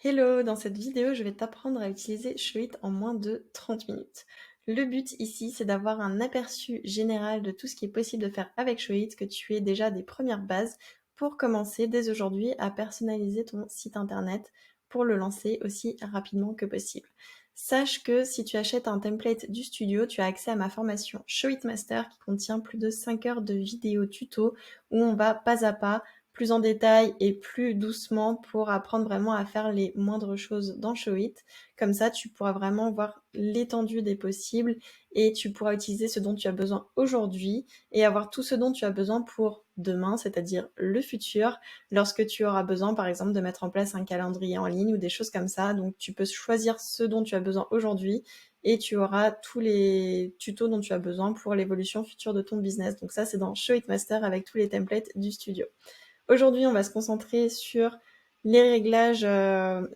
Hello, dans cette vidéo, je vais t'apprendre à utiliser Showit en moins de 30 minutes. Le but ici, c'est d'avoir un aperçu général de tout ce qui est possible de faire avec Showit, que tu aies déjà des premières bases pour commencer dès aujourd'hui à personnaliser ton site internet pour le lancer aussi rapidement que possible. Sache que si tu achètes un template du studio, tu as accès à ma formation Showit Master qui contient plus de 5 heures de vidéos tuto où on va pas à pas plus en détail et plus doucement pour apprendre vraiment à faire les moindres choses dans Showit. Comme ça, tu pourras vraiment voir l'étendue des possibles et tu pourras utiliser ce dont tu as besoin aujourd'hui et avoir tout ce dont tu as besoin pour demain, c'est-à-dire le futur, lorsque tu auras besoin, par exemple, de mettre en place un calendrier en ligne ou des choses comme ça. Donc, tu peux choisir ce dont tu as besoin aujourd'hui et tu auras tous les tutos dont tu as besoin pour l'évolution future de ton business. Donc ça, c'est dans Showit Master avec tous les templates du studio. Aujourd'hui, on va se concentrer sur les réglages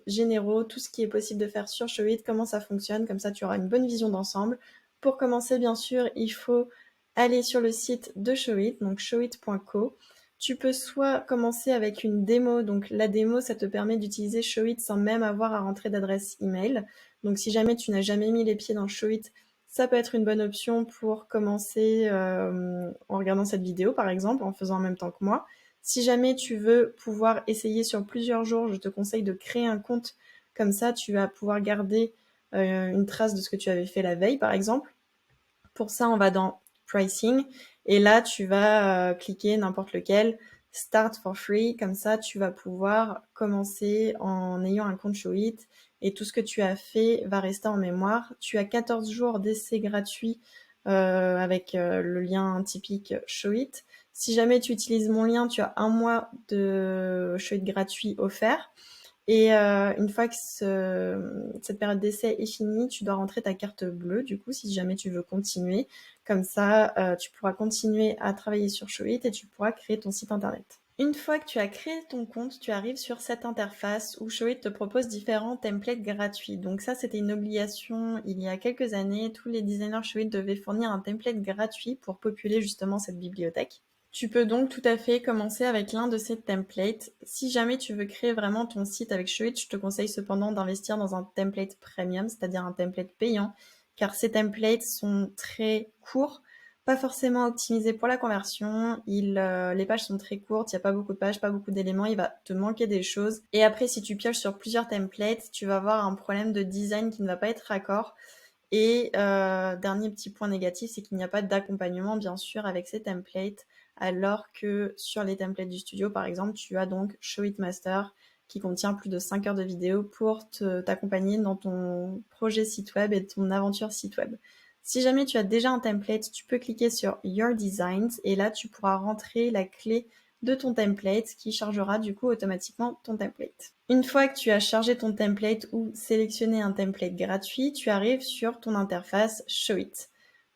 généraux, tout ce qui est possible de faire sur Showit, comment ça fonctionne, comme ça tu auras une bonne vision d'ensemble. Pour commencer, bien sûr, il faut aller sur le site de Showit, donc showit.co. Tu peux soit commencer avec une démo, donc la démo, ça te permet d'utiliser Showit sans même avoir à rentrer d'adresse email. Donc si jamais tu n'as jamais mis les pieds dans Showit, ça peut être une bonne option pour commencer en regardant cette vidéo, par exemple, en faisant en même temps que moi. Si jamais tu veux pouvoir essayer sur plusieurs jours, je te conseille de créer un compte. Comme ça, tu vas pouvoir garder une trace de ce que tu avais fait la veille, par exemple. Pour ça, on va dans Pricing. Et là, tu vas cliquer n'importe lequel. Start for free. Comme ça, tu vas pouvoir commencer en ayant un compte Showit. Et tout ce que tu as fait va rester en mémoire. Tu as 14 jours d'essai gratuit avec le lien typique Showit. Si jamais tu utilises mon lien, tu as un mois de Showit gratuit offert. Et une fois que cette période d'essai est finie, tu dois rentrer ta carte bleue, du coup, si jamais tu veux continuer. Comme ça, tu pourras continuer à travailler sur Showit et tu pourras créer ton site internet. Une fois que tu as créé ton compte, tu arrives sur cette interface où Showit te propose différents templates gratuits. Donc ça, c'était une obligation il y a quelques années. Tous les designers Showit devaient fournir un template gratuit pour populer justement cette bibliothèque. Tu peux donc tout à fait commencer avec l'un de ces templates. Si jamais tu veux créer vraiment ton site avec Showit, je te conseille cependant d'investir dans un template premium, c'est-à-dire un template payant, car ces templates sont très courts, pas forcément optimisés pour la conversion. Les pages sont très courtes, il n'y a pas beaucoup de pages, pas beaucoup d'éléments, il va te manquer des choses. Et après, si tu pioches sur plusieurs templates, tu vas avoir un problème de design qui ne va pas être raccord. Et dernier petit point négatif, c'est qu'il n'y a pas d'accompagnement, bien sûr, avec ces templates, alors que sur les templates du studio, par exemple, tu as donc Showit Master qui contient plus de 5 heures de vidéos pour t'accompagner dans ton projet site web et ton aventure site web. Si jamais tu as déjà un template, tu peux cliquer sur Your Designs et là, tu pourras rentrer la clé de ton template qui chargera du coup automatiquement ton template. Une fois que tu as chargé ton template ou sélectionné un template gratuit, tu arrives sur ton interface Showit.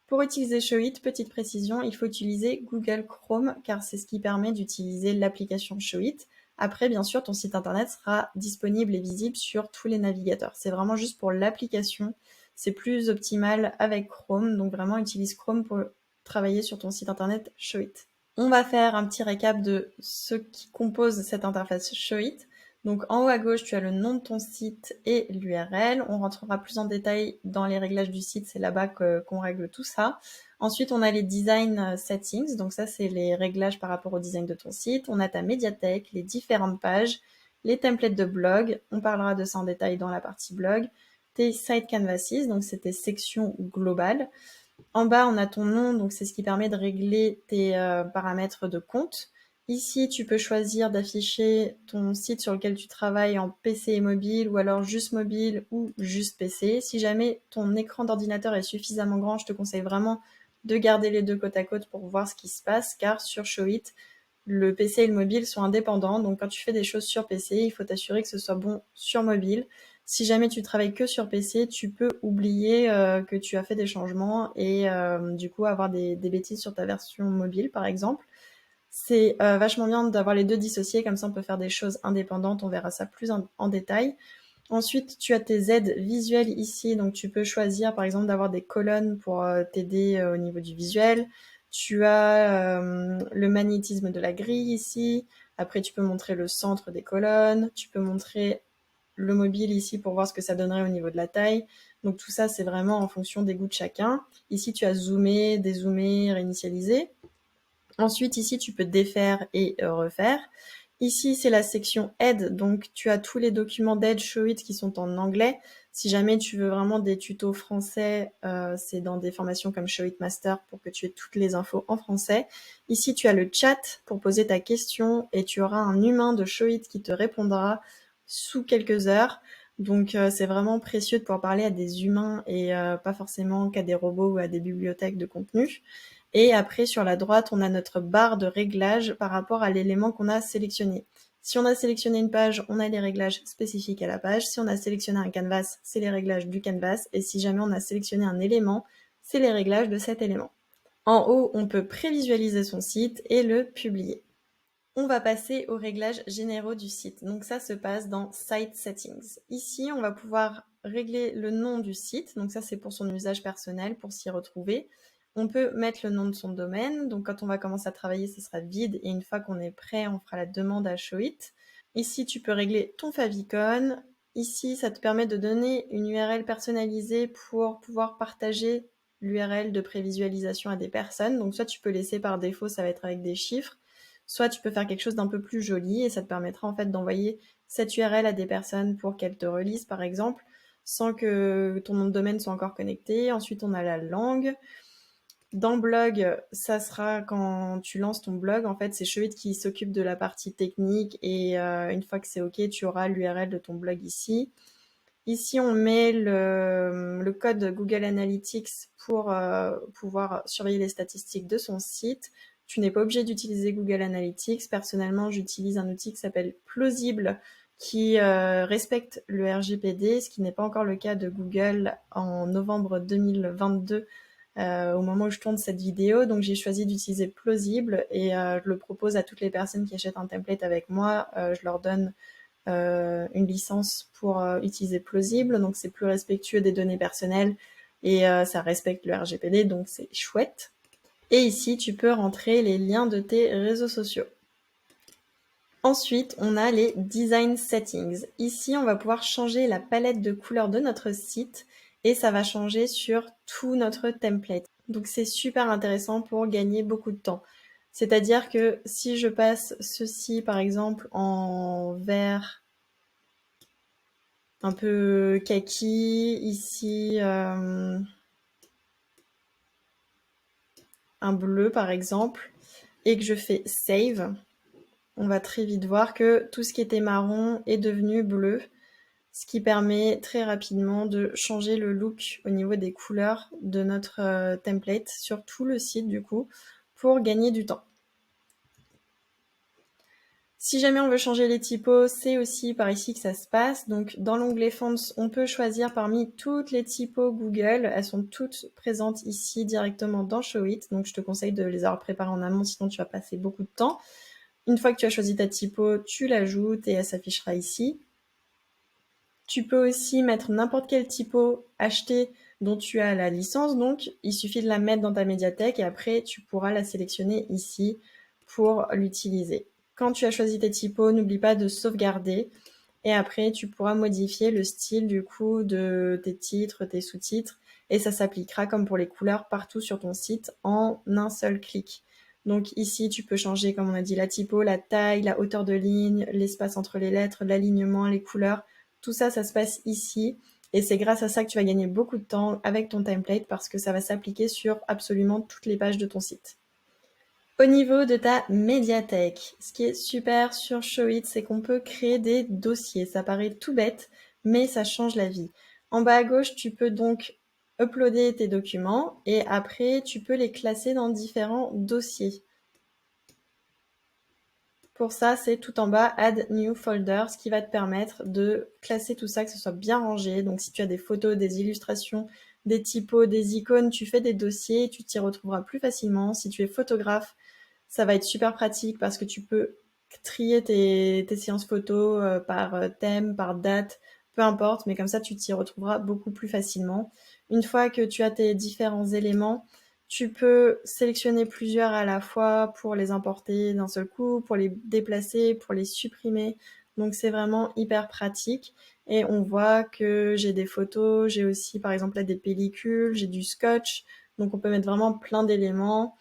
Pour utiliser Showit, petite précision, il faut utiliser Google Chrome car c'est ce qui permet d'utiliser l'application Showit. Après, bien sûr, ton site internet sera disponible et visible sur tous les navigateurs. C'est vraiment juste pour l'application. C'est plus optimal avec Chrome, donc vraiment utilise Chrome pour travailler sur ton site internet Showit. On va faire un petit récap de ce qui compose cette interface Showit. Donc en haut à gauche, tu as le nom de ton site et l'URL. On rentrera plus en détail dans les réglages du site, c'est là-bas qu'on règle tout ça. Ensuite, on a les design settings, donc ça c'est les réglages par rapport au design de ton site. On a ta médiathèque, les différentes pages, les templates de blog, on parlera de ça en détail dans la partie blog. Tes site canvases, donc c'est tes sections globales. En bas, on a ton nom, donc c'est ce qui permet de régler tes paramètres de compte. Ici, tu peux choisir d'afficher ton site sur lequel tu travailles en PC et mobile, ou alors juste mobile ou juste PC. Si jamais ton écran d'ordinateur est suffisamment grand, je te conseille vraiment de garder les deux côte à côte pour voir ce qui se passe, car sur Showit, le PC et le mobile sont indépendants. Donc quand tu fais des choses sur PC, il faut t'assurer que ce soit bon sur mobile. Si jamais tu travailles que sur PC, tu peux oublier que tu as fait des changements et du coup avoir des bêtises sur ta version mobile, par exemple. C'est vachement bien d'avoir les deux dissociés, comme ça on peut faire des choses indépendantes, on verra ça plus en détail. Ensuite, tu as tes aides visuelles ici, donc tu peux choisir par exemple d'avoir des colonnes pour t'aider au niveau du visuel. Tu as le magnétisme de la grille ici. Après, tu peux montrer le centre des colonnes. Tu peux montrer le mobile ici pour voir ce que ça donnerait au niveau de la taille. Donc tout ça, c'est vraiment en fonction des goûts de chacun. Ici, tu as zoomé, dézoomé, réinitialisé. Ensuite, ici, tu peux défaire et refaire. Ici, c'est la section aide, donc tu as tous les documents d'aide Showit qui sont en anglais. Si jamais tu veux vraiment des tutos français, c'est dans des formations comme Showit Master pour que tu aies toutes les infos en français. Ici, tu as le chat pour poser ta question et tu auras un humain de Showit qui te répondra sous quelques heures. Donc, c'est vraiment précieux de pouvoir parler à des humains et pas forcément qu'à des robots ou à des bibliothèques de contenu. Et après, sur la droite, on a notre barre de réglage par rapport à l'élément qu'on a sélectionné. Si on a sélectionné une page, on a les réglages spécifiques à la page. Si on a sélectionné un canvas, c'est les réglages du canvas. Et si jamais on a sélectionné un élément, c'est les réglages de cet élément. En haut, on peut prévisualiser son site et le publier. On va passer aux réglages généraux du site. Donc ça se passe dans Site Settings. Ici, on va pouvoir régler le nom du site. Donc ça, c'est pour son usage personnel, pour s'y retrouver. On peut mettre le nom de son domaine. Donc quand on va commencer à travailler, ce sera vide. Et une fois qu'on est prêt, on fera la demande à Showit. Ici, tu peux régler ton favicon. Ici, ça te permet de donner une URL personnalisée pour pouvoir partager l'URL de prévisualisation à des personnes. Donc soit tu peux laisser par défaut, ça va être avec des chiffres. Soit tu peux faire quelque chose d'un peu plus joli et ça te permettra en fait d'envoyer cette URL à des personnes pour qu'elles te relisent par exemple, sans que ton nom de domaine soit encore connecté. Ensuite, on a la langue. Dans le blog, ça sera quand tu lances ton blog. En fait, c'est Showit qui s'occupe de la partie technique et une fois que c'est OK, tu auras l'URL de ton blog ici. Ici, on met le code Google Analytics pour pouvoir surveiller les statistiques de son site. Tu n'es pas obligé d'utiliser Google Analytics. Personnellement, j'utilise un outil qui s'appelle Plausible qui respecte le RGPD, ce qui n'est pas encore le cas de Google en novembre 2022 au moment où je tourne cette vidéo. Donc j'ai choisi d'utiliser Plausible et je le propose à toutes les personnes qui achètent un template avec moi. Je leur donne une licence pour utiliser Plausible, donc c'est plus respectueux des données personnelles et ça respecte le RGPD, donc c'est chouette. Et ici, tu peux rentrer les liens de tes réseaux sociaux. Ensuite, on a les Design Settings. Ici, on va pouvoir changer la palette de couleurs de notre site et ça va changer sur tout notre template. Donc c'est super intéressant pour gagner beaucoup de temps. C'est-à-dire que si je passe ceci par exemple en vert un peu kaki, ici un bleu par exemple, et que je fais Save, on va très vite voir que tout ce qui était marron est devenu bleu, ce qui permet très rapidement de changer le look au niveau des couleurs de notre template sur tout le site du coup, pour gagner du temps. Si jamais on veut changer les typos, c'est aussi par ici que ça se passe. Donc dans l'onglet Fonts, on peut choisir parmi toutes les typos Google. Elles sont toutes présentes ici directement dans Showit. Donc je te conseille de les avoir préparées en amont, sinon tu vas passer beaucoup de temps. Une fois que tu as choisi ta typo, tu l'ajoutes et elle s'affichera ici. Tu peux aussi mettre n'importe quelle typo achetée dont tu as la licence. Donc il suffit de la mettre dans ta médiathèque et après tu pourras la sélectionner ici pour l'utiliser. Quand tu as choisi tes typos, n'oublie pas de sauvegarder et après tu pourras modifier le style du coup de tes titres, tes sous-titres et ça s'appliquera comme pour les couleurs partout sur ton site en un seul clic. Donc ici tu peux changer comme on a dit la typo, la taille, la hauteur de ligne, l'espace entre les lettres, l'alignement, les couleurs. Tout ça, ça se passe ici et c'est grâce à ça que tu vas gagner beaucoup de temps avec ton template parce que ça va s'appliquer sur absolument toutes les pages de ton site. Au niveau de ta médiathèque, ce qui est super sur Showit, c'est qu'on peut créer des dossiers. Ça paraît tout bête, mais ça change la vie. En bas à gauche, tu peux donc uploader tes documents et après, tu peux les classer dans différents dossiers. Pour ça, c'est tout en bas, Add New Folder, ce qui va te permettre de classer tout ça, que ce soit bien rangé. Donc si tu as des photos, des illustrations, des typos, des icônes, tu fais des dossiers, tu t'y retrouveras plus facilement. Si tu es photographe, ça va être super pratique parce que tu peux trier tes séances photos par thème, par date, peu importe, mais comme ça, tu t'y retrouveras beaucoup plus facilement. Une fois que tu as tes différents éléments, tu peux sélectionner plusieurs à la fois pour les importer d'un seul coup, pour les déplacer, pour les supprimer. Donc c'est vraiment hyper pratique. Et on voit que j'ai des photos, j'ai aussi par exemple là des pellicules, j'ai du scotch. Donc on peut mettre vraiment plein d'éléments.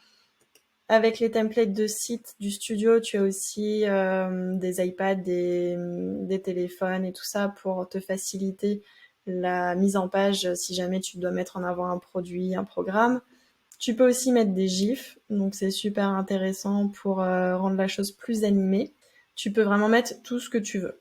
Avec les templates de site du studio, tu as aussi des iPads, des téléphones et tout ça pour te faciliter la mise en page si jamais tu dois mettre en avant un produit, un programme. Tu peux aussi mettre des gifs, donc c'est super intéressant pour rendre la chose plus animée. Tu peux vraiment mettre tout ce que tu veux.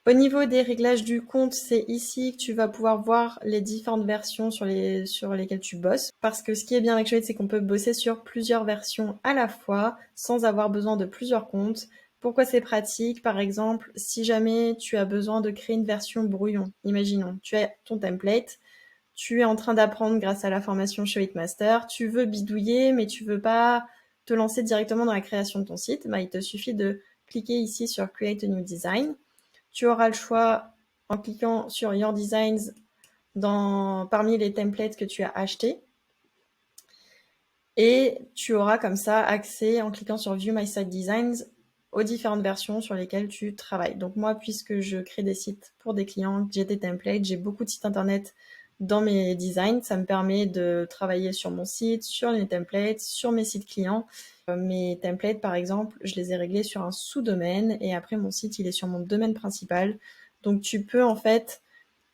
Au niveau des réglages du compte, c'est ici que tu vas pouvoir voir les différentes versions sur lesquelles tu bosses. Parce que ce qui est bien avec Showit, c'est qu'on peut bosser sur plusieurs versions à la fois sans avoir besoin de plusieurs comptes. Pourquoi c'est pratique? Par exemple, si jamais tu as besoin de créer une version brouillon, imaginons, tu as ton template, tu es en train d'apprendre grâce à la formation Showit Master, tu veux bidouiller, mais tu veux pas te lancer directement dans la création de ton site, bah, il te suffit de cliquer ici sur Create a New Design. Tu auras le choix en cliquant sur Your Designs parmi les templates que tu as achetés. Et tu auras comme ça accès en cliquant sur View My Site Designs aux différentes versions sur lesquelles tu travailles. Donc moi, puisque je crée des sites pour des clients, j'ai des templates, j'ai beaucoup de sites internet dans mes designs, ça me permet de travailler sur mon site, sur les templates, sur mes sites clients. Mes templates, par exemple, je les ai réglés sur un sous-domaine et après mon site, il est sur mon domaine principal. Donc tu peux en fait,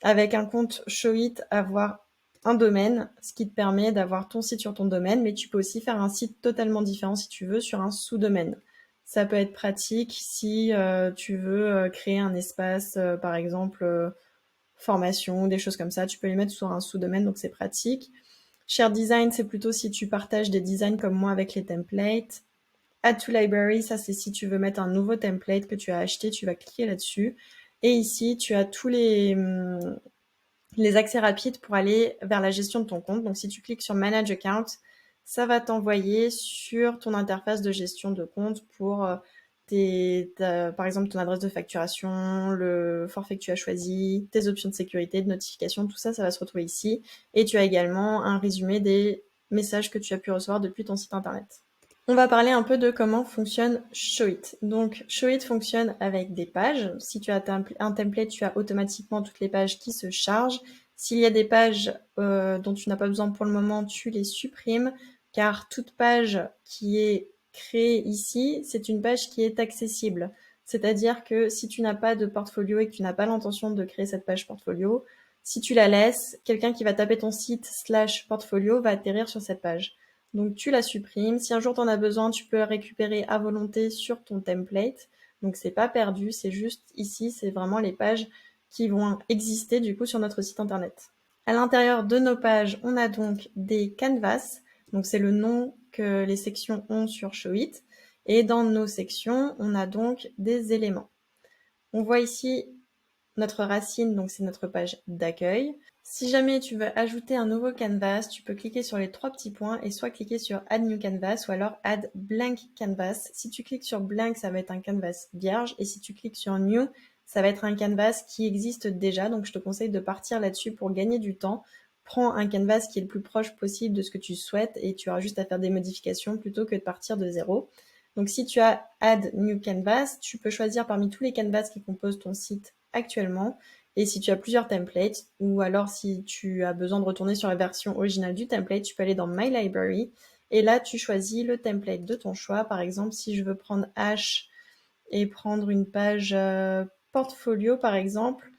avec un compte Showit, avoir un domaine, ce qui te permet d'avoir ton site sur ton domaine, mais tu peux aussi faire un site totalement différent si tu veux sur un sous-domaine. Ça peut être pratique si tu veux créer un espace, par exemple, formation, des choses comme ça, tu peux les mettre sur un sous-domaine, donc c'est pratique. Share Design, c'est plutôt si tu partages des designs comme moi avec les templates. Add to Library, ça c'est si tu veux mettre un nouveau template que tu as acheté, tu vas cliquer là-dessus. Et ici, tu as tous les accès rapides pour aller vers la gestion de ton compte. Donc si tu cliques sur Manage Account, ça va t'envoyer sur ton interface de gestion de compte pour par exemple ton adresse de facturation, le forfait que tu as choisi, tes options de sécurité, de notification, tout ça, ça va se retrouver ici. Et tu as également un résumé des messages que tu as pu recevoir depuis ton site internet. On va parler un peu de comment fonctionne Showit. Donc Showit fonctionne avec des pages. Si tu as un template, tu as automatiquement toutes les pages qui se chargent. S'il y a des pages dont tu n'as pas besoin pour le moment, tu les supprimes, car toute page qui est créée ici, c'est une page qui est accessible. C'est-à-dire que si tu n'as pas de portfolio et que tu n'as pas l'intention de créer cette page portfolio, si tu la laisses, quelqu'un qui va taper ton site /portfolio va atterrir sur cette page. Donc tu la supprimes. Si un jour tu en as besoin, tu peux la récupérer à volonté sur ton template. Donc c'est pas perdu, c'est juste ici, c'est vraiment les pages qui vont exister du coup sur notre site internet. À l'intérieur de nos pages, on a donc des canvas. Donc c'est le nom que les sections ont sur Showit. Et dans nos sections, on a donc des éléments. On voit ici notre racine, donc c'est notre page d'accueil. Si jamais tu veux ajouter un nouveau canvas, tu peux cliquer sur les trois petits points et soit cliquer sur Add New Canvas ou alors Add Blank Canvas. Si tu cliques sur Blank, ça va être un canvas vierge et si tu cliques sur New, ça va être un canvas qui existe déjà. Donc je te conseille de partir là-dessus pour gagner du temps. Prends un canvas qui est le plus proche possible de ce que tu souhaites et tu auras juste à faire des modifications plutôt que de partir de zéro. Donc si tu as Add New Canvas, tu peux choisir parmi tous les canvas qui composent ton site actuellement. Et si tu as plusieurs templates, ou alors si tu as besoin de retourner sur la version originale du template, tu peux aller dans My Library. Et là, tu choisis le template de ton choix. Par exemple, si je veux prendre H et prendre une page portfolio, par exemple.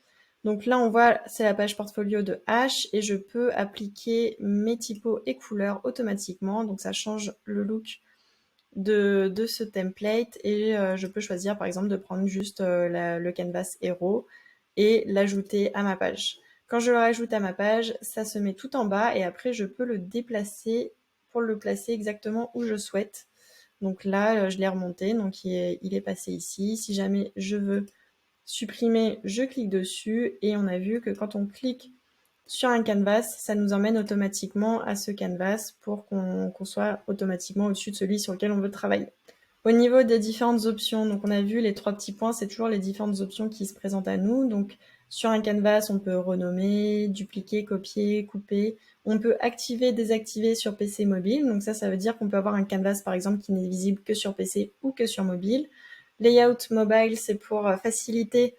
Donc là, on voit, c'est la page portfolio de H et je peux appliquer mes typos et couleurs automatiquement. Donc ça change le look de ce template et je peux choisir par exemple de prendre juste le canvas héros et l'ajouter à ma page. Quand je le rajoute à ma page, ça se met tout en bas et après je peux le déplacer pour le placer exactement où je souhaite. Donc là, je l'ai remonté, donc il est passé ici. Si jamais je veux supprimer, je clique dessus et on a vu que quand on clique sur un canvas, ça nous emmène automatiquement à ce canvas pour qu'on soit automatiquement au-dessus de celui sur lequel on veut travailler. Au niveau des différentes options, donc on a vu les trois petits points, c'est toujours les différentes options qui se présentent à nous. Donc sur un canvas, on peut renommer, dupliquer, copier, couper. On peut activer, désactiver sur PC mobile. Donc ça veut dire qu'on peut avoir un canvas par exemple qui n'est visible que sur PC ou que sur mobile. Layout mobile, c'est pour faciliter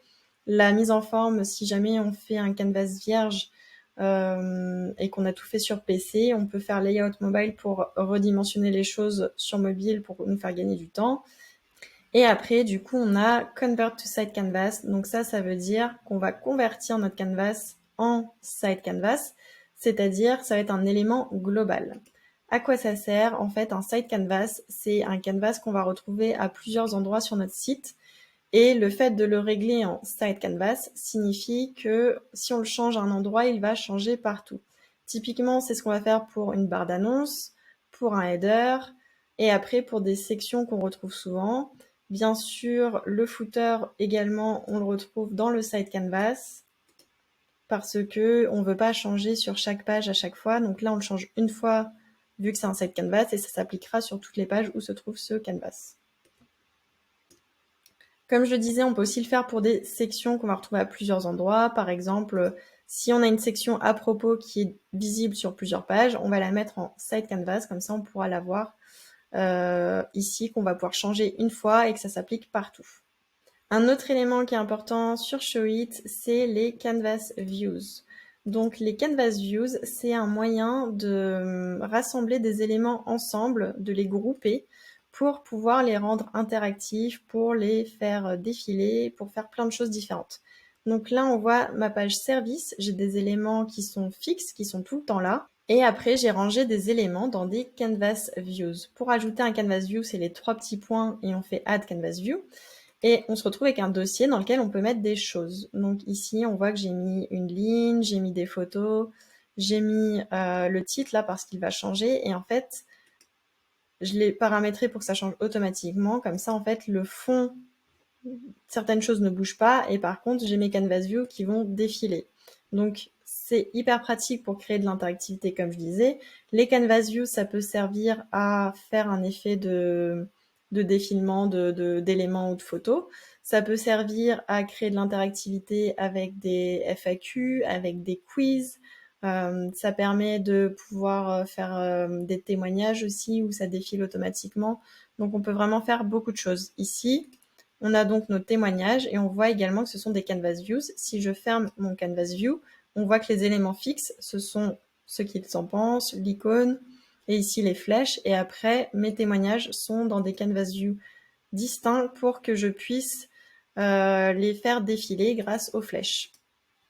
la mise en forme si jamais on fait un canvas vierge et qu'on a tout fait sur PC. On peut faire layout mobile pour redimensionner les choses sur mobile pour nous faire gagner du temps. Et après, du coup, on a Convert to Side Canvas. Donc ça veut dire qu'on va convertir notre canvas en Side Canvas, c'est-à-dire ça va être un élément global. À quoi ça sert? En fait, un Side Canvas, c'est un canvas qu'on va retrouver à plusieurs endroits sur notre site. Et le fait de le régler en Side Canvas signifie que si on le change à un endroit, il va changer partout. Typiquement, c'est ce qu'on va faire pour une barre d'annonce, pour un header, et après pour des sections qu'on retrouve souvent. Bien sûr, le footer également, on le retrouve dans le Side Canvas parce que on veut pas changer sur chaque page à chaque fois. Donc là, on le change une fois vu que c'est un Side Canvas et ça s'appliquera sur toutes les pages où se trouve ce canvas. Comme je le disais, on peut aussi le faire pour des sections qu'on va retrouver à plusieurs endroits. Par exemple, si on a une section à propos qui est visible sur plusieurs pages, on va la mettre en Side Canvas, comme ça on pourra la voir ici, qu'on va pouvoir changer une fois et que ça s'applique partout. Un autre élément qui est important sur Showit, c'est les Canvas Views. Donc les Canvas Views, c'est un moyen de rassembler des éléments ensemble, de les grouper pour pouvoir les rendre interactifs, pour les faire défiler, pour faire plein de choses différentes. Donc là, on voit ma page service, j'ai des éléments qui sont fixes, qui sont tout le temps là. Et après, j'ai rangé des éléments dans des Canvas Views. Pour ajouter un Canvas View, c'est les 3 petits points et on fait Add Canvas View. Et on se retrouve avec un dossier dans lequel on peut mettre des choses. Donc ici, on voit que j'ai mis une ligne, j'ai mis des photos, j'ai mis le titre là parce qu'il va changer. Et en fait, je l'ai paramétré pour que ça change automatiquement. Comme ça, en fait, le fond, certaines choses ne bougent pas. Et par contre, j'ai mes Canvas View qui vont défiler. Donc, c'est hyper pratique pour créer de l'interactivité, comme je disais. Les Canvas View, ça peut servir à faire un effet de défilement d'éléments ou de photos. Ça peut servir à créer de l'interactivité avec des FAQ, avec des quiz. Ça permet de pouvoir faire des témoignages aussi où ça défile automatiquement. Donc on peut vraiment faire beaucoup de choses. Ici, on a donc nos témoignages et on voit également que ce sont des Canvas Views. Si je ferme mon Canvas View, on voit que les éléments fixes, ce sont ce qu'ils en pensent, l'icône, et ici les flèches. Et après, mes témoignages sont dans des Canvas View distincts pour que je puisse les faire défiler grâce aux flèches.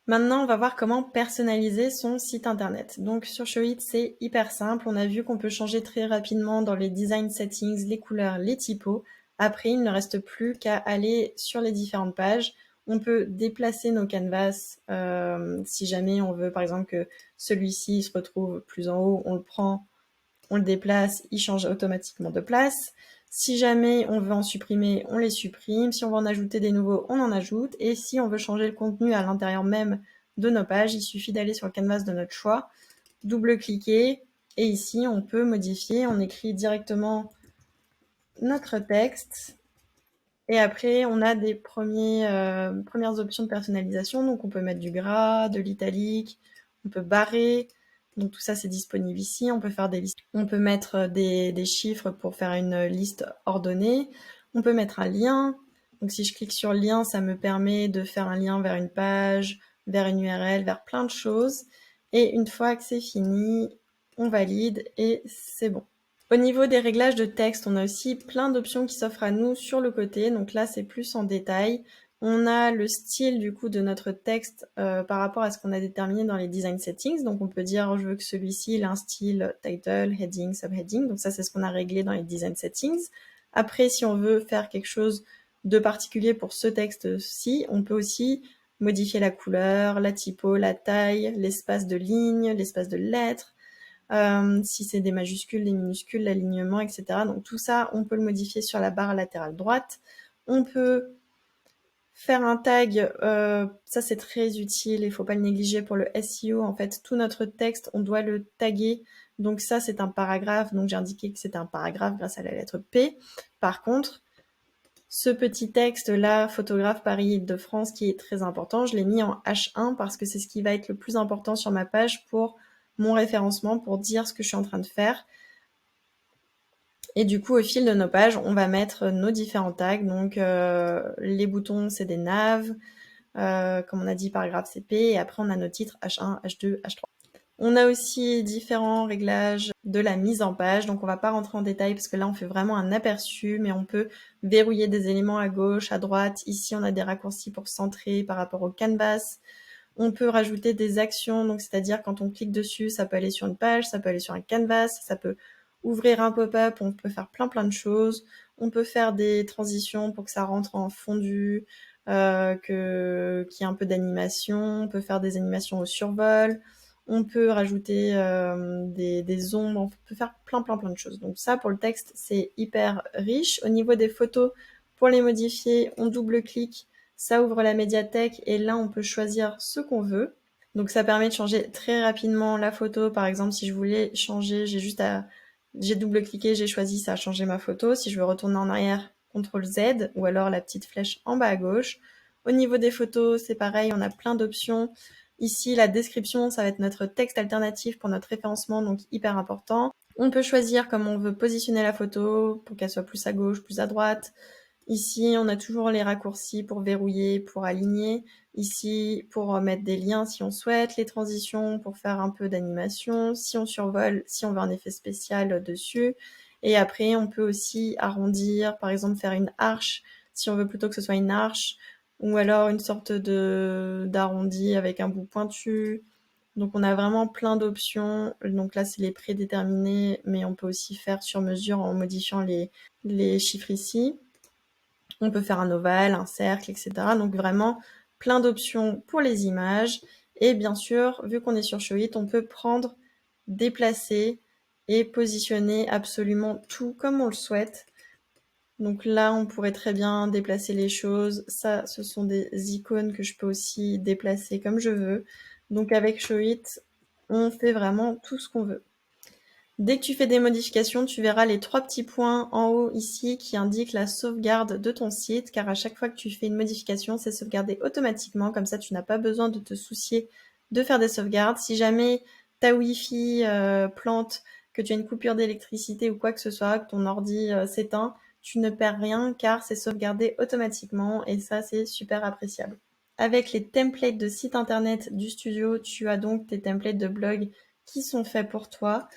Maintenant, on va voir comment personnaliser son site internet. Donc sur Showit, c'est hyper simple. On a vu qu'on peut changer très rapidement dans les design settings, les couleurs, les typos. Après, il ne reste plus qu'à aller sur les différentes pages. On peut déplacer nos canvas si jamais on veut, par exemple, que celui-ci se retrouve plus en haut, on le prend, on le déplace, il change automatiquement de place. Si jamais on veut en supprimer, on les supprime. Si on veut en ajouter des nouveaux, on en ajoute. Et si on veut changer le contenu à l'intérieur même de nos pages, il suffit d'aller sur le canvas de notre choix, double-cliquer, et ici on peut modifier, on écrit directement notre texte. Et après, on a des premières options de personnalisation. Donc on peut mettre du gras, de l'italique, on peut barrer. Donc tout ça, c'est disponible ici. On peut faire des listes. On peut mettre des chiffres pour faire une liste ordonnée. On peut mettre un lien. Donc si je clique sur lien, ça me permet de faire un lien vers une page, vers une URL, vers plein de choses. Et une fois que c'est fini, on valide et c'est bon. Au niveau des réglages de texte, on a aussi plein d'options qui s'offrent à nous sur le côté. Donc là, c'est plus en détail. On a le style du coup de notre texte par rapport à ce qu'on a déterminé dans les design settings. Donc on peut dire je veux que celui-ci ait un style title, heading, subheading. Donc ça, c'est ce qu'on a réglé dans les design settings. Après, si on veut faire quelque chose de particulier pour ce texte-ci, on peut aussi modifier la couleur, la typo, la taille, l'espace de ligne, l'espace de lettres. Si c'est des majuscules, des minuscules, l'alignement, etc. Donc tout ça, on peut le modifier sur la barre latérale droite. On peut faire un tag, ça c'est très utile, il ne faut pas le négliger pour le SEO. En fait, tout notre texte, on doit le taguer. Donc ça, c'est un paragraphe. Donc j'ai indiqué que c'était un paragraphe grâce à la lettre P. Par contre, ce petit texte-là, photographe Paris-Île-de-France, qui est très important, je l'ai mis en H1 parce que c'est ce qui va être le plus important sur ma page pour mon référencement, pour dire ce que je suis en train de faire. Et du coup, au fil de nos pages, on va mettre nos différents tags. Donc, les boutons, c'est des navs. Comme on a dit, paragraphe CP. Et après, on a nos titres H1, H2, H3. On a aussi différents réglages de la mise en page. Donc, on va pas rentrer en détail parce que là, on fait vraiment un aperçu, mais on peut verrouiller des éléments à gauche, à droite. Ici, on a des raccourcis pour centrer par rapport au canvas. On peut rajouter des actions, donc c'est-à-dire quand on clique dessus, ça peut aller sur une page, ça peut aller sur un canvas, ça peut ouvrir un pop-up, on peut faire plein de choses. On peut faire des transitions pour que ça rentre en fondu, qu'il y ait un peu d'animation. On peut faire des animations au survol. On peut rajouter des ombres. On peut faire plein de choses. Donc ça, pour le texte, c'est hyper riche. Au niveau des photos, pour les modifier, on double-clique, ça ouvre la médiathèque et là, on peut choisir ce qu'on veut. Donc ça permet de changer très rapidement la photo. Par exemple, si je voulais changer, j'ai double-cliqué, j'ai choisi, ça a changé ma photo. Si je veux retourner en arrière, CTRL Z, ou alors la petite flèche en bas à gauche. Au niveau des photos, c'est pareil, on a plein d'options. Ici, la description, ça va être notre texte alternatif pour notre référencement, donc hyper important. On peut choisir comment on veut positionner la photo pour qu'elle soit plus à gauche, plus à droite. Ici, on a toujours les raccourcis pour verrouiller, pour aligner. Ici, pour mettre des liens si on souhaite, les transitions pour faire un peu d'animation, si on survole, si on veut un effet spécial dessus. Et après, on peut aussi arrondir, par exemple faire une arche, si on veut plutôt que ce soit une arche, ou alors une sorte d'arrondi avec un bout pointu. Donc on a vraiment plein d'options. Donc là, c'est les prédéterminés, mais on peut aussi faire sur mesure en modifiant les chiffres ici. On peut faire un ovale, un cercle, etc. Donc vraiment plein d'options pour les images. Et bien sûr, vu qu'on est sur Showit, on peut prendre, déplacer et positionner absolument tout comme on le souhaite. Donc là, on pourrait très bien déplacer les choses. Ça, ce sont des icônes que je peux aussi déplacer comme je veux. Donc avec Showit, on fait vraiment tout ce qu'on veut. Dès que tu fais des modifications, tu verras les 3 petits points en haut ici qui indiquent la sauvegarde de ton site, car à chaque fois que tu fais une modification, c'est sauvegardé automatiquement. Comme ça, tu n'as pas besoin de te soucier de faire des sauvegardes. Si jamais ta Wi-Fi plante, que tu as une coupure d'électricité ou quoi que ce soit, que ton ordi s'éteint, tu ne perds rien car c'est sauvegardé automatiquement et ça, c'est super appréciable. Avec les templates de site internet du studio, tu as donc tes templates de blog qui sont faits pour toi.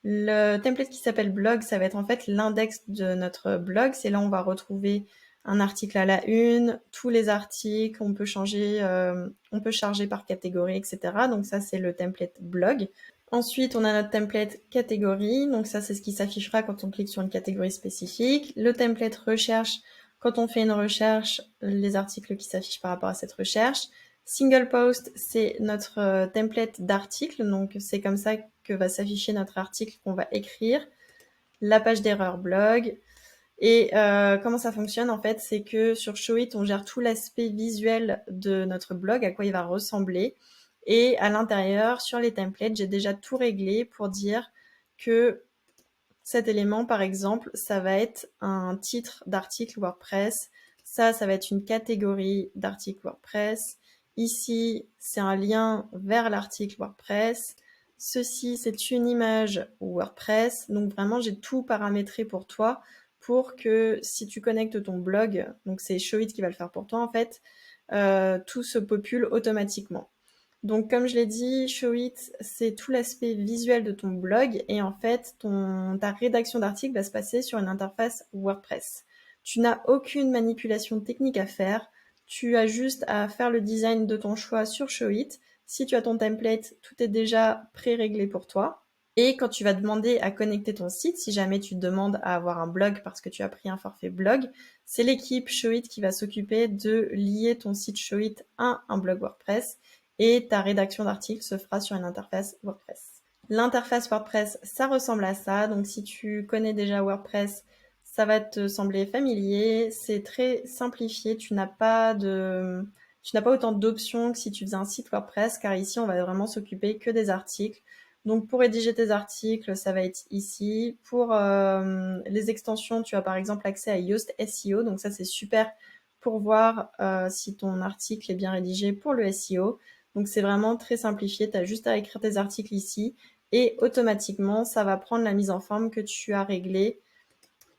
Le template qui s'appelle blog, ça va être en fait l'index de notre blog. C'est là où on va retrouver un article à la une, tous les articles, on peut charger par catégorie, etc. Donc ça, c'est le template blog. Ensuite, on a notre template catégorie. Donc ça, c'est ce qui s'affichera quand on clique sur une catégorie spécifique. Le template recherche, quand on fait une recherche, les articles qui s'affichent par rapport à cette recherche. Single post, c'est notre template d'article. Donc c'est comme ça que va s'afficher notre article qu'on va écrire. La page d'erreur blog. Et comment ça fonctionne en fait, c'est que sur Showit, on gère tout l'aspect visuel de notre blog, à quoi il va ressembler. Et à l'intérieur, sur les templates, j'ai déjà tout réglé pour dire que cet élément, par exemple, ça va être un titre d'article WordPress. Ça va être une catégorie d'article WordPress. Ici, c'est un lien vers l'article WordPress. Ceci, c'est une image WordPress. Donc vraiment, j'ai tout paramétré pour toi pour que si tu connectes ton blog, donc c'est Showit qui va le faire pour toi en fait, tout se popule automatiquement. Donc, comme je l'ai dit, Showit, c'est tout l'aspect visuel de ton blog et en fait, ta rédaction d'article va se passer sur une interface WordPress. Tu n'as aucune manipulation technique à faire. Tu as juste à faire le design de ton choix sur Showit. Si tu as ton template, tout est déjà pré-réglé pour toi. Et quand tu vas demander à connecter ton site, si jamais tu demandes à avoir un blog parce que tu as pris un forfait blog, c'est l'équipe Showit qui va s'occuper de lier ton site Showit à un blog WordPress et ta rédaction d'articles se fera sur une interface WordPress. L'interface WordPress, ça ressemble à ça. Donc si tu connais déjà WordPress, ça va te sembler familier. C'est très simplifié. Tu n'as pas autant d'options que si tu faisais un site WordPress, car ici, on va vraiment s'occuper que des articles. Donc pour rédiger tes articles, ça va être ici. Pour les extensions, tu as par exemple accès à Yoast SEO. Donc ça, c'est super pour voir si ton article est bien rédigé pour le SEO. Donc c'est vraiment très simplifié, tu as juste à écrire tes articles ici et automatiquement ça va prendre la mise en forme que tu as réglée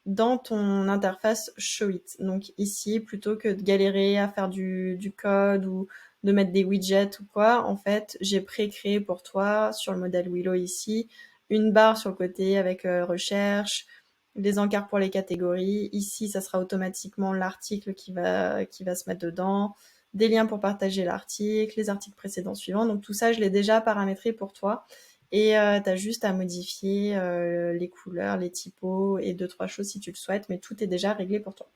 dans ton interface Showit. Donc ici, plutôt que de galérer à faire du code ou de mettre des widgets ou quoi, en fait, j'ai pré-créé pour toi, sur le modèle Willow ici, une barre sur le côté avec recherche, les encarts pour les catégories. Ici, ça sera automatiquement l'article qui va se mettre dedans, des liens pour partager l'article, les articles précédents suivants. Donc tout ça, je l'ai déjà paramétré pour toi. Et tu as juste à modifier les couleurs, les typos et 2-3 choses si tu le souhaites, mais tout est déjà réglé pour toi.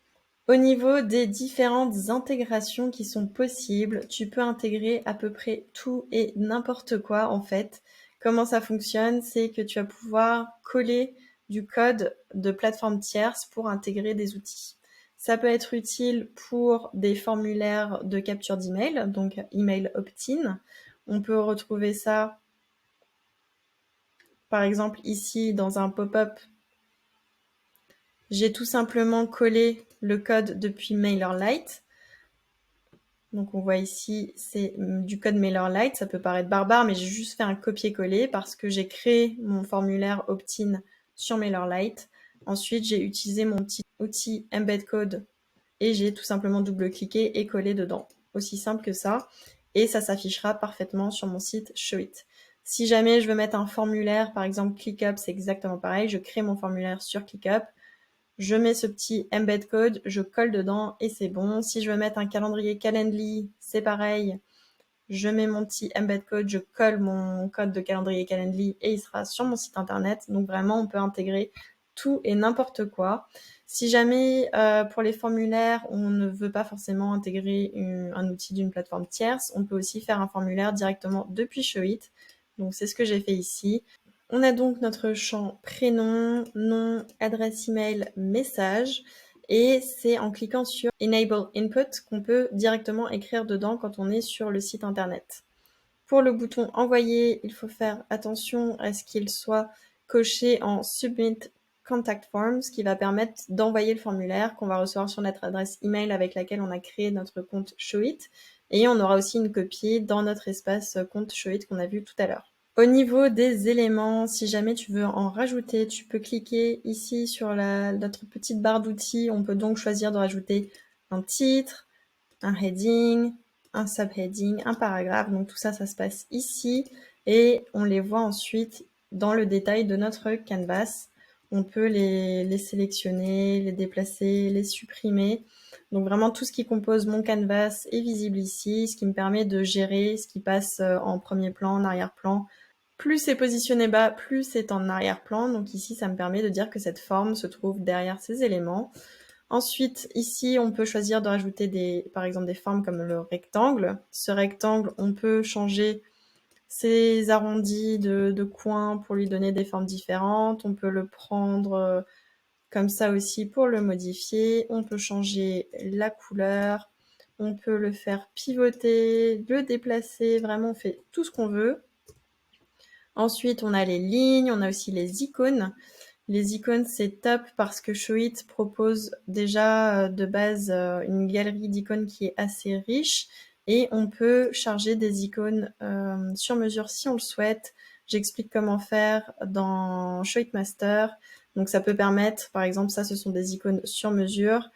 Au niveau des différentes intégrations qui sont possibles, tu peux intégrer à peu près tout et n'importe quoi en fait. Comment ça fonctionne? C'est que tu vas pouvoir coller du code de plateforme tierce pour intégrer des outils. Ça peut être utile pour des formulaires de capture d'email, donc email opt-in. On peut retrouver ça par exemple ici dans un pop-up. J'ai tout simplement collé le code depuis MailerLite. Donc on voit ici, c'est du code MailerLite. Ça peut paraître barbare, mais j'ai juste fait un copier-coller parce que j'ai créé mon formulaire opt-in sur MailerLite. Ensuite, j'ai utilisé mon petit outil Embed Code et j'ai tout simplement double-cliqué et collé dedans. Aussi simple que ça. Et ça s'affichera parfaitement sur mon site Showit. Si jamais je veux mettre un formulaire, par exemple ClickUp, c'est exactement pareil. Je crée mon formulaire sur ClickUp. Je mets ce petit embed code, je colle dedans et c'est bon. Si je veux mettre un calendrier Calendly, c'est pareil. Je mets mon petit embed code, je colle mon code de calendrier Calendly et il sera sur mon site internet. Donc vraiment, on peut intégrer tout et n'importe quoi. Si jamais pour les formulaires, on ne veut pas forcément intégrer un outil d'une plateforme tierce, on peut aussi faire un formulaire directement depuis Showit. Donc c'est ce que j'ai fait ici. On a donc notre champ prénom, nom, adresse email, message. Et c'est en cliquant sur Enable Input qu'on peut directement écrire dedans quand on est sur le site internet. Pour le bouton envoyer, il faut faire attention à ce qu'il soit coché en Submit Contact Form, ce qui va permettre d'envoyer le formulaire qu'on va recevoir sur notre adresse email avec laquelle on a créé notre compte Showit. Et on aura aussi une copie dans notre espace compte Showit qu'on a vu tout à l'heure. Au niveau des éléments, si jamais tu veux en rajouter, tu peux cliquer ici sur notre petite barre d'outils. On peut donc choisir de rajouter un titre, un heading, un subheading, un paragraphe. Donc tout ça, ça se passe ici et on les voit ensuite dans le détail de notre canvas. On peut les sélectionner, les déplacer, les supprimer. Donc vraiment tout ce qui compose mon canvas est visible ici, ce qui me permet de gérer ce qui passe en premier plan, en arrière-plan. Plus c'est positionné bas, plus c'est en arrière-plan. Donc ici, ça me permet de dire que cette forme se trouve derrière ces éléments. Ensuite, ici, on peut choisir de rajouter par exemple des formes comme le rectangle. Ce rectangle, on peut changer ses arrondis de coins pour lui donner des formes différentes. On peut le prendre comme ça aussi pour le modifier. On peut changer la couleur. On peut le faire pivoter, le déplacer. Vraiment, on fait tout ce qu'on veut. Ensuite, on a les lignes, on a aussi les icônes. Les icônes, c'est top parce que Showit propose déjà de base une galerie d'icônes qui est assez riche et on peut charger des icônes sur mesure si on le souhaite. J'explique comment faire dans Showit Master. Donc ça peut permettre, par exemple, ça ce sont des icônes sur mesure.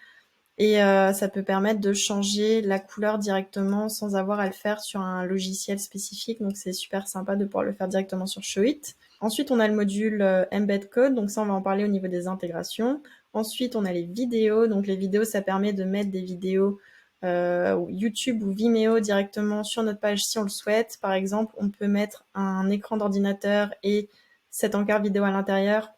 Et ça peut permettre de changer la couleur directement sans avoir à le faire sur un logiciel spécifique. Donc c'est super sympa de pouvoir le faire directement sur Showit. Ensuite, on a le module Embed Code. Donc ça, on va en parler au niveau des intégrations. Ensuite, on a les vidéos. Donc les vidéos, ça permet de mettre des vidéos YouTube ou Vimeo directement sur notre page si on le souhaite. Par exemple, on peut mettre un écran d'ordinateur et cet encart vidéo à l'intérieur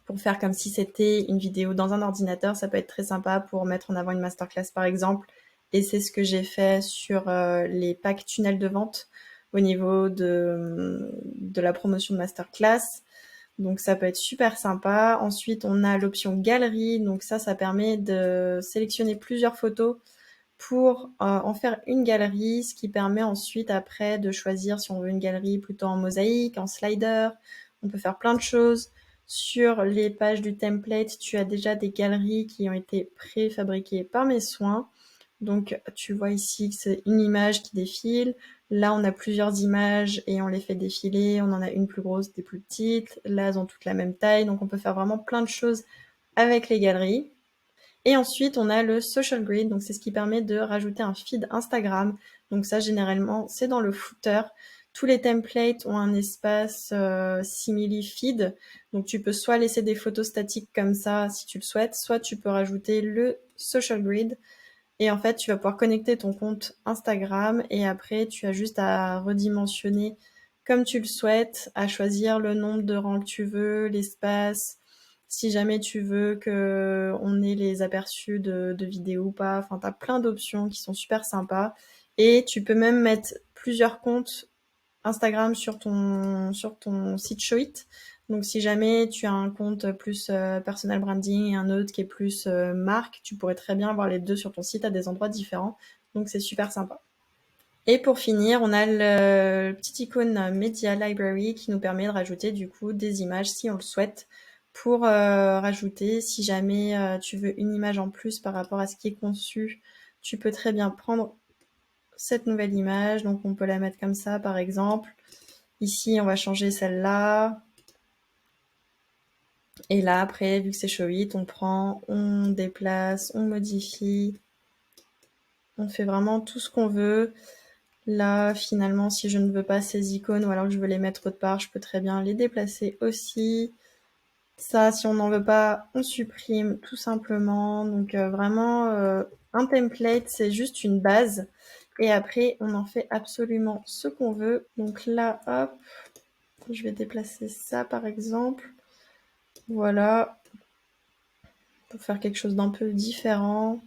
pour faire comme si c'était une vidéo dans un ordinateur. Ça peut être très sympa pour mettre en avant une masterclass par exemple. Et c'est ce que j'ai fait sur les packs tunnels de vente au niveau de la promotion de masterclass. Donc ça peut être super sympa. Ensuite, on a l'option galerie. Donc ça permet de sélectionner plusieurs photos pour en faire une galerie, ce qui permet ensuite après de choisir si on veut une galerie plutôt en mosaïque, en slider. On peut faire plein de choses. Sur les pages du template, tu as déjà des galeries qui ont été préfabriquées par mes soins. Donc tu vois ici que c'est une image qui défile. Là, on a plusieurs images et on les fait défiler. On en a une plus grosse, des plus petites. Là, elles ont toutes la même taille. Donc on peut faire vraiment plein de choses avec les galeries. Et ensuite, on a le Social Grid, donc c'est ce qui permet de rajouter un feed Instagram. Donc ça, généralement, c'est dans le footer. Tous les templates ont un espace simili feed. Donc tu peux soit laisser des photos statiques comme ça si tu le souhaites, soit tu peux rajouter le Social Grid. Et en fait, tu vas pouvoir connecter ton compte Instagram et après, tu as juste à redimensionner comme tu le souhaites, à choisir le nombre de rangs que tu veux, l'espace, si jamais tu veux qu'on ait les aperçus de vidéos ou pas. Enfin, tu as plein d'options qui sont super sympas. Et tu peux même mettre plusieurs comptes Instagram sur ton site Showit. Donc si jamais tu as un compte plus personal branding et un autre qui est plus marque, tu pourrais très bien avoir les deux sur ton site à des endroits différents. Donc c'est super sympa. Et pour finir, on a le petit icône Media Library qui nous permet de rajouter du coup des images si on le souhaite pour rajouter. Si jamais tu veux une image en plus par rapport à ce qui est conçu, tu peux très bien prendre cette nouvelle image. Donc on peut la mettre comme ça par exemple. Ici, on va changer celle-là. Et là, après, vu que c'est Showit, on prend, on déplace, on modifie. On fait vraiment tout ce qu'on veut. Là, finalement, si je ne veux pas ces icônes ou alors que je veux les mettre autre part, je peux très bien les déplacer aussi. Ça, si on n'en veut pas, on supprime tout simplement. Donc vraiment, un template, c'est juste une base. Et après, on en fait absolument ce qu'on veut. Donc là, hop, je vais déplacer ça par exemple. Voilà, pour faire quelque chose d'un peu différent.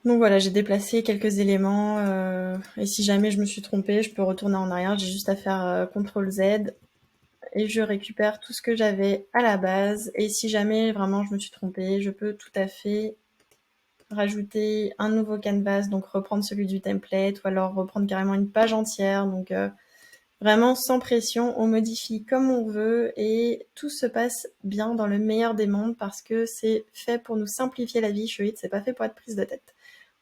Donc voilà, j'ai déplacé quelques éléments et si jamais je me suis trompée, je peux retourner en arrière. J'ai juste à faire CTRL Z et je récupère tout ce que j'avais à la base. Et si jamais vraiment je me suis trompée, je peux tout à fait rajouter un nouveau canvas, donc reprendre celui du template ou alors reprendre carrément une page entière. Donc vraiment sans pression, on modifie comme on veut et tout se passe bien dans le meilleur des mondes parce que c'est fait pour nous simplifier la vie. Showit, c'est pas fait pour être prise de tête.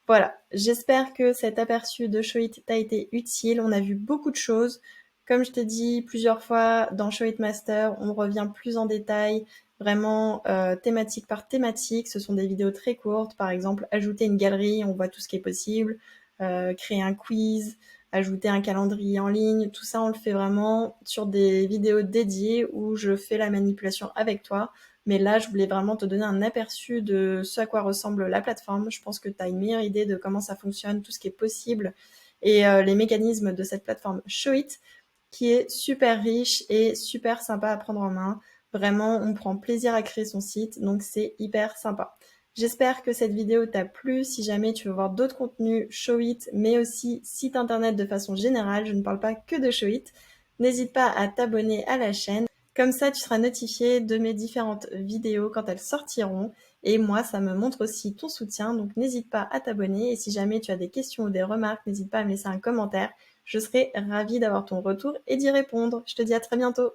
Voilà, j'espère que cet aperçu de Showit t'a été utile. On a vu beaucoup de choses. Comme je t'ai dit plusieurs fois, dans Showit Master, on revient plus en détail, vraiment thématique par thématique. Ce sont des vidéos très courtes. Par exemple, ajouter une galerie, on voit tout ce qui est possible. Créer un quiz, ajouter un calendrier en ligne. Tout ça, on le fait vraiment sur des vidéos dédiées où je fais la manipulation avec toi. Mais là, je voulais vraiment te donner un aperçu de ce à quoi ressemble la plateforme. Je pense que tu as une meilleure idée de comment ça fonctionne, tout ce qui est possible et les mécanismes de cette plateforme Showit qui est super riche et super sympa à prendre en main. Vraiment, on prend plaisir à créer son site, donc c'est hyper sympa. J'espère que cette vidéo t'a plu. Si jamais tu veux voir d'autres contenus Showit, mais aussi site internet de façon générale, je ne parle pas que de Showit, n'hésite pas à t'abonner à la chaîne. Comme ça, tu seras notifié de mes différentes vidéos quand elles sortiront. Et moi, ça me montre aussi ton soutien, donc n'hésite pas à t'abonner. Et si jamais tu as des questions ou des remarques, n'hésite pas à me laisser un commentaire. Je serai ravie d'avoir ton retour et d'y répondre. Je te dis à très bientôt.